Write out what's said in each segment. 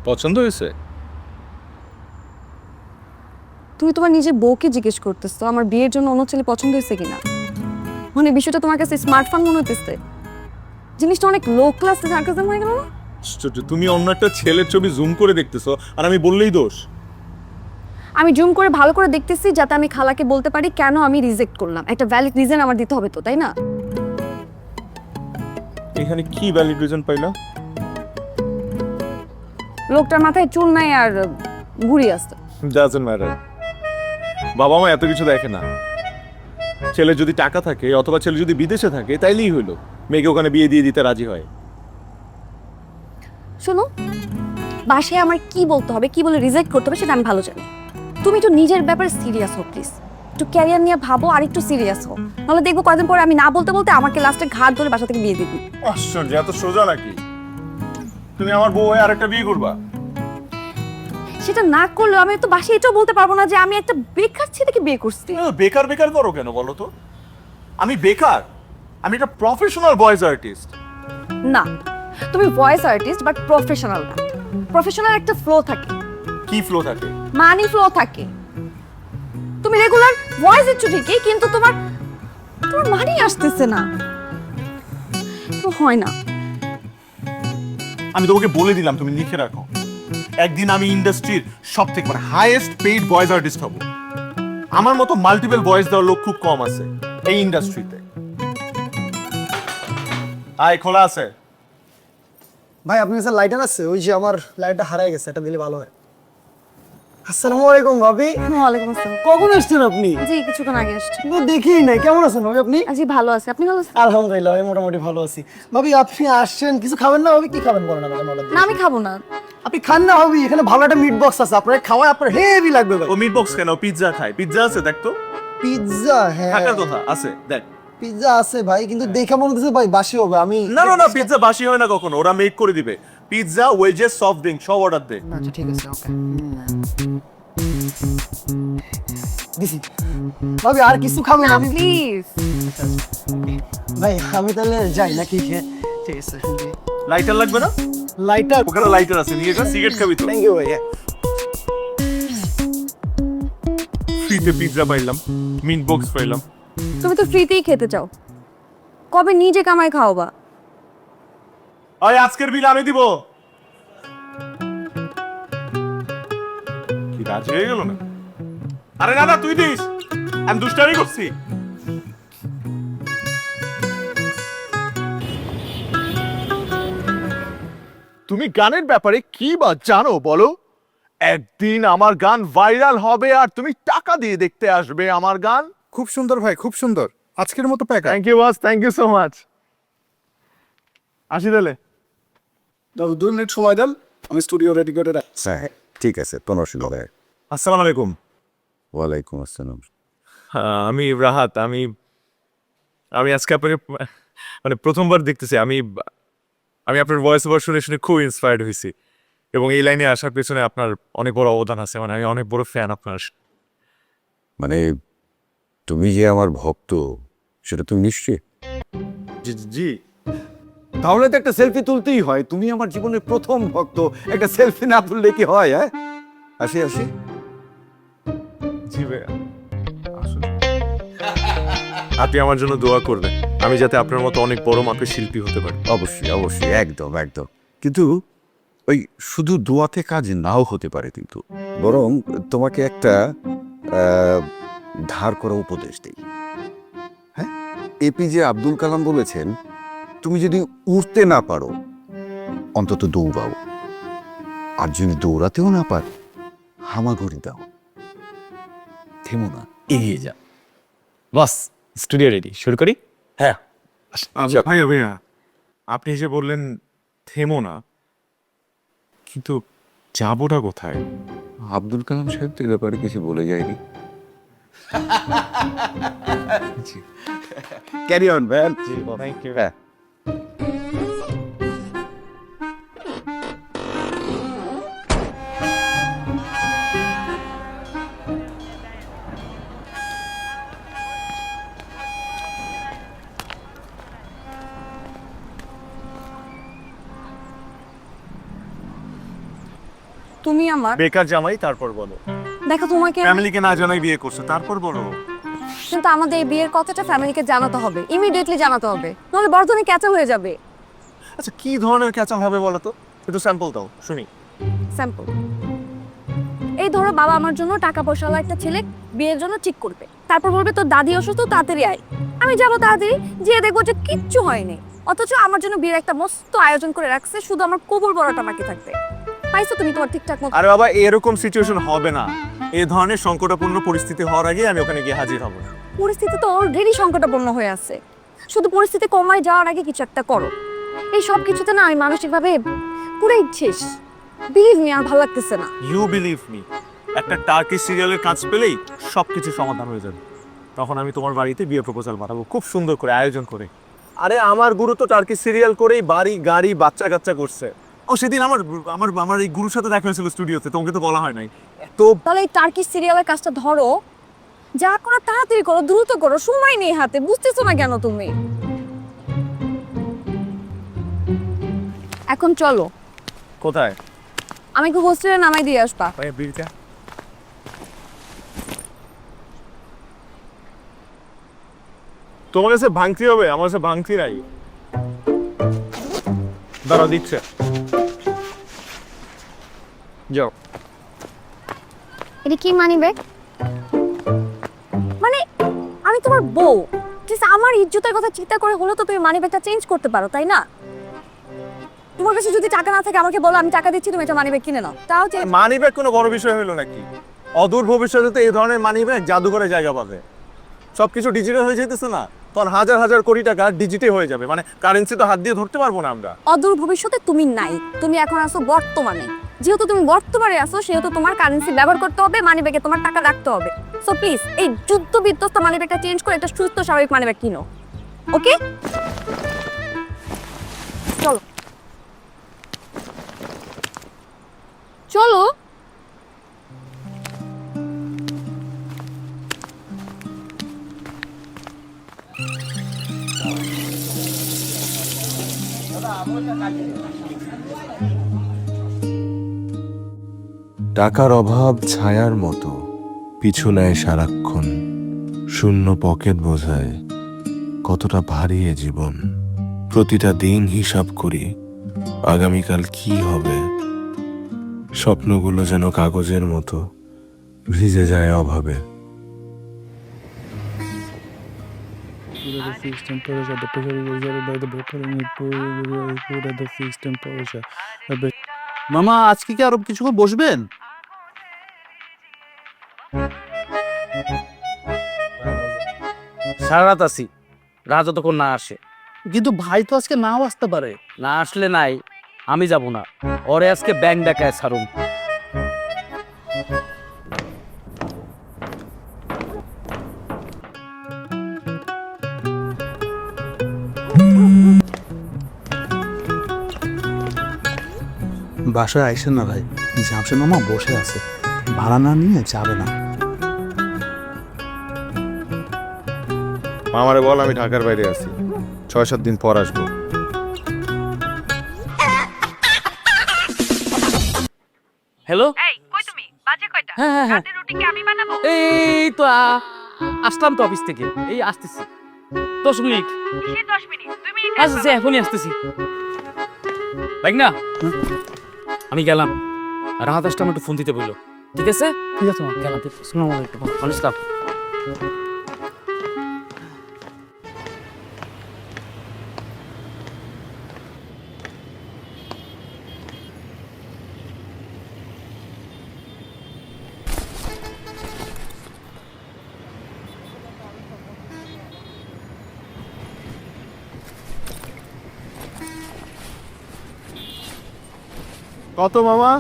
পছন্দ হয়েছে? তুমি তোমার নিজের বউকে জিজ্ঞেস করতেছো আমার বিয়ের জন্য অন্য ছেলে পছন্দ হয়েছে কিনা। মানে বিষয়টা তোমার কাছে স্মার্টফোন মনে হতেছে, জিনিসটা অনেক লো ক্লাস সার্কাসম হয়ে গেল না? আশ্চর্য, তুমি অন্য একটা ছেলের ছবি জুম করে দেখতেছো আর আমি বললেই দোষ? আমি জুম করে ভালো করে দেখতেছি যাতে আমি খালাকে বলতে পারি কেন আমি রিজেক্ট করলাম। একটা ভ্যালিড রিজন আমার দিতে হবে তো, তাই না? এখানে কি ভ্যালিড রিজন পাইলা? লোকটার মাথায় চুল নাই আর ঘুরি আসছে। ডাজন্ট ম্যাটার, বাবা মা এত কিছু দেখে না। ছেলে যদি টাকা থাকে অথবা ছেলে যদি বিদেশে থাকে তাইলেই হইলো, মেয়েকে ওখানে বিয়ে দিয়ে দিতে রাজি হয়। শোনো, বাসায় আমার কি বলতে হবে, কি বলে রিজেক্ট করতে হবে সেটা আমি ভালো জানি। তুমি একটু নিজের ব্যাপারে সিরিয়াস হও প্লিজ। একটু ক্যারিয়ার নিয়ে ভাবো আর একটু সিরিয়াস হও, নাহলে দেখবো কয়েকদিন পরে আমি না বলতে বলতে আমাকে লাস্টে ঘাট ধরে বাসা থেকে বিয়ে দিবি। আশ্চর্য, এত সোজা নাকি? তুমি আমার বউ হয়ে আরেকটা বিয়ে করবা? সেটা না করলেও আমি তো বাসায় এটাও বলতে পারবো না যে আমি একটা বেকার ছেলেকে বিয়ে করছি। বেকার বেকার করো কেন বলো তো? আমি বেকার? আমি একটা প্রফেশনাল ভয়েস আর্টিস্ট। না, তুমি ভয়েস আর্টিস্ট বাট প্রফেশনাল না। প্রফেশনাল একটা ফ্লো থাকে, কি ফ্লো থাকে? মানি ফ্লো থাকে। তুমি রেগুলার ভয়েস দিচ্ছ ঠিকই, কিন্তু তোমার তোমার মানি আসতেছে না, তো হয় না। আমি তোমাকে বলে দিলাম, তুমি লিখে রাখো। একদিন আমি ইন্ডাস্ট্রির সব থেকে মানে হাইয়েস্ট পেইড ভয়েস আর্টিস্ট হব। আমার মতো মাল্টিপল ভয়েস দেওয়ার লোক খুব কম আছে এই ইন্ডাস্ট্রিতে। আয়, খোলা আছে। ভাই আপনার কাছে লাইটার আছে? ওই যে আমার লাইটটা হারাই গেছে, এটা দিলে ভালো হয়। আসসালামু আলাইকুম ভাবি। ওয়ালাইকুম আসসালাম। কখন আসছেন আপনি? জি কিছুক্ষণ আগে আসছি। তো দেখিই নাই। কেমন আছেন ভাবি আপনি? জি ভালো আছে, আপনি ভালো আছেন? আলহামদুলিল্লাহ, আমি মোটামুটি ভালো আছি। ভাবি আপনি আসছেন, কিছু খাবেন না? ভাবি কি খাবেন বলেন আমাকে অর্ডার না দিন। আমি খাবো না। আপনি খান না ভাবি, এখানে ভালো একটা মিট বক্স আছে, আপনার খাওয়ায় আপনার হেভি লাগবে ভাই। ও মিট বক্স কেন? পিৎজা খায়। পিৎজা আছে দেখ তো। পিৎজা? হ্যাঁ থাকার কথা আছে, দেখ। পিৎজা আছে ভাই, কিন্তু দেখে মনে হচ্ছে ভাই বাসি হবে। আমি না না না, পিৎজা বাসি হয় না কখনো, ওরা মেক করে দিবে। পিৎজা, ওয়েজেস, সফট ড্রিঙ্ক সব অর্ডার দে। আচ্ছা ঠিক আছে, ওকে দিছি। ভাবি আর কিছু খাবেন? না আমি প্লিজ। ভাই আমি তাহলে যাই নাকি? ঠিক আছে, লাইটার লাগবে না? লাইটার? ওখানে লাইটার আছে, নিয়ে যা। সিগারেট খাবি তো? থ্যাংক ইউ ভাই। ফ্রিতে পিৎজা পাইলাম, মিট বক্স পাইলাম। তুমি তো ফ্রিতেই খেতে চাও, কবে নিজে কামাই খাওয়াবা? আয়, আজকের বিল আমি দিব। কি রাজি হয়ে গেল না? আরে না না, তুই দিস, আমি দুষ্টামি করছি। তুমি গানের ব্যাপারে কি বা জানো বলো? একদিন আমার গান ভাইরাল হবে আর তুমি টাকা দিয়ে দেখতে আসবে আমার গান। খুব সুন্দর ভাই, খুব সুন্দর। আজকের মতো প্যাকা। Thank you boss, thank you so much. আসি তাহলে। 2 মিনিট সময় দেন, আমি স্টুডিও রেডি করে রাখছি। হ্যাঁ ঠিক আছে, কোনো অসুবিধা নেই। আসসালামু আলাইকুম। ওয়ালাইকুম আসসালাম। আমি রাহাত। আমি আমি আজকে আপনাকে মানে প্রথমবার দেখতেছি। আমি আমি আপনার ভয়েস ওভার শুনে শুনে খুব ইন্সপায়ার্ড হয়েছি, এবং এই লাইনে আসার পেছনে আপনার অনেক বড় অবদান আছে। মানে আমি অনেক বড় ফ্যান আপনার। মানে তুমি যে আমার ভক্ত সেটা তুমি নিশ্চয়ই। জি জি। তাহলে তো একটা সেলফি তুলতেই হয়। তুমি আমার জীবনের প্রথম ভক্ত, একটা সেলফি না তুললে কি হয়? হ্যাঁ, আসি আসি। জি ভাইয়া, আসুন। আপনি আমার জন্য দোয়া করবেন, আমি যাতে আপনার মতো অনেক বড় মাপের শিল্পী হতে পারি। অবশ্যই অবশ্যই, একদম একদম। কিন্তু ওই শুধু দোয়াতে কাজ নাও হতে পারে, কিন্তু বরং তোমাকে একটা ধার করা উপদেশ দিই। হ্যাঁ, এপিজে আব্দুল কালাম বলেছেন, তুমি যদি উড়তে না পারো অন্তত দৌড়াও, আর যদি দৌড়াতেও না পারো হামাগুড়ি দাও, থেমো না, এগিয়ে যা। বস, স্টুডিও রেডি, শুরু করি? হ্যাঁ ভাইয়া ভাইয়া, আপনি যে বললেন থেমো না, কিন্তু যাবোটা কোথায়? আব্দুল কালাম সাহেব তো এ ব্যাপারে কিছু বলে যায়নি। Carry on man. Thank you. হ্যাঁ, তুমি আমার বেকার জামাই তারপর বলো, দেখো তোমাকে ফ্যামিলিকে না জানাই বিয়ে করছো তারপর বলো। কিন্তু আমাদের এই বিয়ের কথাটা ফ্যামিলিকে জানাতে হবে, ইমিডিয়েটলি জানাতে হবে, নাহলে বর্ধনে ক্যাচা হয়ে যাবে। আচ্ছা কি ধরনের ক্যাচাল হবে বলো তো, একটু স্যাম্পল দাও শুনি। স্যাম্পল, এই ধরো বাবা আমার জন্য টাকা পয়সাওয়ালা একটা ছেলে বিয়ের জন্য ঠিক করবে, তারপর বলবে তোর দাদি অসুস্থ তাড়াতাড়ি আয়, আমি যাবো তাড়াতাড়ি, যেয়ে দেখবো যে কিচ্ছু হয়নি, অথচ আমার জন্য বিয়ের একটা মস্ত আয়োজন করে রাখছে, শুধু আমার কবুল বড়টা বাকি থাকবে। পাইছো তুমি তোমার ঠিকঠাক মতো? আরে বাবা এরকম সিচুয়েশন হবে না, এই ধরনের সংকটাপূর্ণ পরিস্থিতি হওয়ার আগে আমি ওখানে গিয়ে হাজির হব। পরিস্থিতি তো অলরেডি সংকটাপন্ন হয়ে আছে, শুধু পরিস্থিতি কমায় যাওয়ার আগে কিছু একটা করো। এই সব কিছুতে না আমি মানসিকভাবে পুরাই শেষ, বিলিভ মি, আর ভালো লাগতেছে না। ইউ বিলিভ মি, একটা টার্কি সিরিয়ালের কাজ পেলেই সবকিছু সমাধান হয়ে যাবে। তখন আমি তোমার বাড়িতে বিয়ে প্রপোজাল পাঠাবো খুব সুন্দর করে আয়োজন করে। আরে আমার গুরু তো টার্কি সিরিয়াল করেই বাড়ি গাড়ি বাচ্চা কাচ্চা করছে। ও সেদিন আমার আমার আমার এই গুরুর সাথে দেখা হয়েছিল স্টুডিওতে, তোমাকে তো বলা হয় নাই। এত তাহলে এই টার্কি সিরিয়ালের কাজটা ধরো, যা করো তাড়াতাড়ি করো, দ্রুত করো, সময় নেই হাতে, বুঝতেছো না কেন তুমি? এখন চলো, কোথায়? আমি একটু হোস্টেলে নামাই দিয়ে আসবা। বিলটা তোমার কাছে ভাঙতি হবে, আমার কাছে ভাঙতি নাই। দাঁড়াও দিচ্ছে, যাও। এটা কি মানিবে? মানে আমি তোমার বউ, ঠিক আছে, আমার ইজ্জতের কথা চিন্তা করে হলো তো তুমি মানিব্যাগটা চেঞ্জ করতে পারো, তাই না? তোমার কাছে যদি টাকা না থাকে আমাকে বলো, আমি টাকা দিচ্ছি, তুমি এটা মানিব্যাগ কিনে নাও। তাও যে মানি ব্যাগ কোনো বড় বিষয় হলো নাকি? অদূর ভবিষ্যতে তো এই ধরনের মানি ব্যাগ জাদুঘরে জায়গা পাবে। সবকিছু ডিজিটাল হয়ে যেতেছে না, তখন হাজার হাজার কোটি টাকা ডিজিটে হয়ে যাবে, মানে কারেন্সি তো হাত দিয়ে ধরতে পারবো না আমরা। অদূর ভবিষ্যতে তুমি নাই, তুমি এখন আসো বর্তমানে। যেহেতু তুমি বর্তমানে আসো সেহেতু তোমার কারেন্সি ব্যবহার করতে হবে, মানিব্যাগে তোমার টাকা রাখতে হবে। সো প্লিজ এই যুদ্ধ বিধ্বস্ত মানিব্যাগটা চেঞ্জ করে একটা সুস্থ স্বাভাবিক মানিব্যাগ কিনো, ওকে? চলো চলো। টাকার অভাব ছায়ার মতো পিছু নেয় সারাক্ষণ, শূন্য পকেট বোঝায় কতটা ভারী এ জীবন। প্রতিটা দিন হিসাব করি আগামীকাল কি হবে, স্বপ্নগুলো যেন কাগজের মতো ভিজে যায় অভাবে। মামা আজকে কি আরো কিছুক্ষণ বসবেন? সারা রাত আছি, রাত যতক্ষণ না আসে। কিন্তু ভাই তো আজকে নাও আসতে পারে। না আসলে নাই, আমি যাব না। ওরে আজকে ব্যাংক ডাকায় ছাড়ুম। বাসায় আইসেন না ভাই, জামশেদ মামা বসে আছে, ভাড়া না নিয়ে যাবে না। মামারে বল আমি ঢাকার বাইরে আছি, 6-7 দিন পর আসবো। হ্যালো, এই কই তুমি? বাজে কয়টা? হ্যাঁ হ্যাঁ হ্যাঁ, রাতের রুটি কি আমি বানাবো? এই তো আসলাম তো অফিস থেকে, এই আসতেছি 10 মিনিট। কিসের 10 মিনিট? 2 মিনিট আচ্ছা এখনই আসতেছি। বাইক না, আমি গেলাম। রাহাত আসলে আমার একটু ফোন দিতে বললো। ঠিক আছে ঠিক আছে মামা। গেলাম। আসসালামু আলাইকুম। আসসালাম। কত মামা?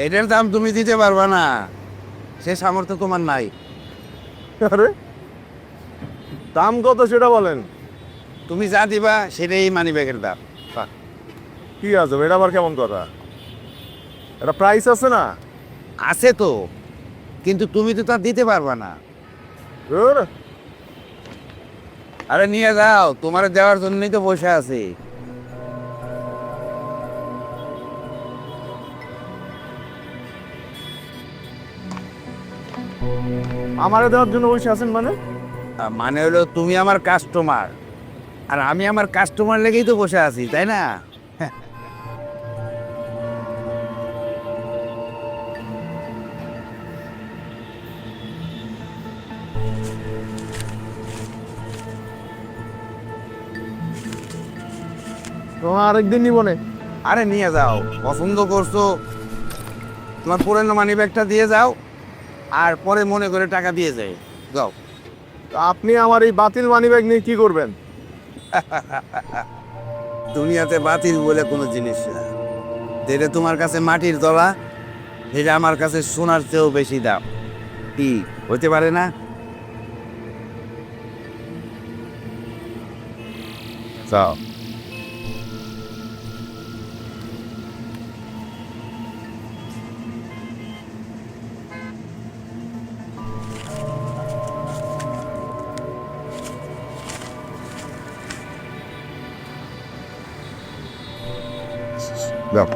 এটার দাম তুমি দিতে পারবা না, সে সামর্থ্য তোমার নাই। আরে দাম কত সেটা বলেন। তুমি যা দিবা সেটাই মানি ব্যাগের দাম। কি আছে এটা আবার কেমন কথা? এটা প্রাইস আছে না? আছে তো, কিন্তু তুমি তো তা দিতে পারবা না। ধুর, আরে নিয়ে যাও, তোমার দেওয়ার জন্যই তো বসে আছি। আমারে দেওয়ার জন্য বসে আছেন মানে? মানে হলো তুমি আমার কাস্টমার, আর আমি আমার কাস্টমার লেগেই তো বসে আছি, তাই না? তোমার আরেকদিন নিব না। আরে নিয়ে যাও, পছন্দ করছো, তোমার পুরনো মানি ব্যাগটা দিয়ে যাও, আর পরে মনে করে টাকা দিয়ে যাই, যাও। আপনি আমার এই বাতিল মানি ব্যাগ নিয়ে কি করবেন? দুনিয়াতে বাতিল বলে কোনো জিনিস না, যেটা তোমার কাছে মাটির তলা, সেটা আমার কাছে সোনার চেয়েও বেশি দাম। কি হতে পারে না? যাও। যাও।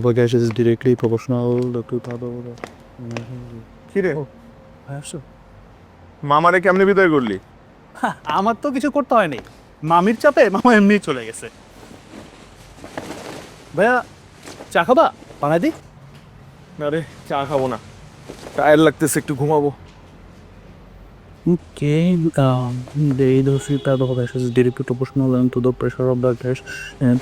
Bagage is directly proportional to the কি রে মামারে কেমনে বিদায় করলি? আমার তো কিছু করতে হয়নি, মামির চাপে মামা এমনি চলে গেছে। ভাইয়া চা খাবা? বানাই দি? আরে চা খাবো না, টায়ার লাগতেছে, একটু ঘুমাবো। Okay, the free path of gas is directly proportional to the pressure of the gas, and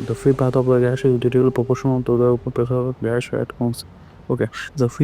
the free path of the gas is directly proportional to the pressure of the gas at constant. Okay, the free